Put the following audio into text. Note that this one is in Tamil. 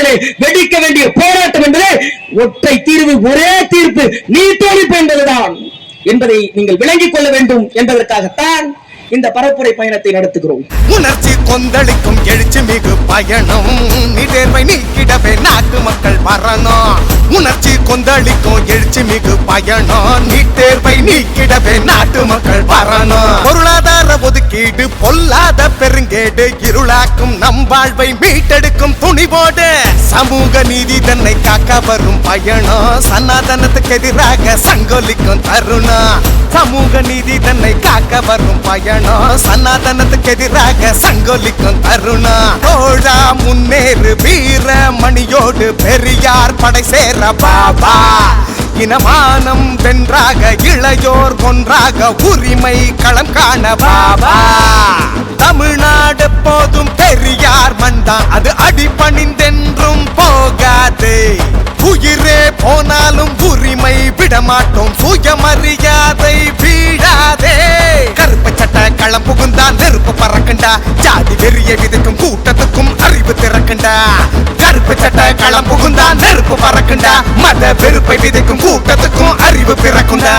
என்பது வெடிக்க வேண்டிய போராட்டம் என்பது ஒற்றை தீர்வு ஒரே தீர்ப்பு நீட் ஒழிப்பு என்பதுதான் என்பதை நீங்கள் விளங்கிக் கொள்ள வேண்டும் என்பதற்காகத்தான் இந்த பரப்புரை பயணத்தை நடத்துகிறோம். உணர்ச்சி கொந்தளிக்கும் எழுச்சி மிகு பயணம் நீ தேர்வை நீக்கிடவே நாட்டு மக்கள் வரணும். உணர்ச்சி கொந்தளிக்கும் எழுச்சி மிகு பயணம் நீ தேர்வை நீக்கிடவே நாட்டு மக்கள் வரணும். பொருளாதார ஒதுக்கீடு பொல்லாத பெருங்கேடு இருளாக்கும் நம் வாழ்வை மீட்டெடுக்கும் துணிவோடு சமூக நீதி தன்னை காக்க வரும் பயணம் சனாதனத்துக்கு எதிராக சங்கொலிக்கும் தருணம். சமூக நீதி தன்னை காக்க வரும் பயணம் சனாதனத்துக்கு எதிராக சங்கொலிக்கும் தருணம். தோழா முன்னேறு வீர மணியோடு பெரியார் படை சேர பாபா. இனமானம் வென்றாக இளையோர் ஒன்றாக உரிமை களம் காண பாபா. தமிழ்நாடு போதும் பெரியார் மண்தான் அது அடிபணிந்தென்றும் போகாது. உயிரே போனாலும் உரிமை விடமாட்டோம் சுயமரியாதை வீழாதே. கருப்பு சட்ட களம் புகுந்தான் நெருப்பு பறக்கண்டா ஜாதி வெறிய விதைக்கும் கூட்டத்துக்கும் அறிவு திறக்கண்டா. கருப்பு சட்ட களம் புகுந்தான் நெருப்பு பறக்கண்டா மத வெறுப்பை விதைக்கும் கூட்டத்துக்கும் அறிவு பிறக்குண்டா.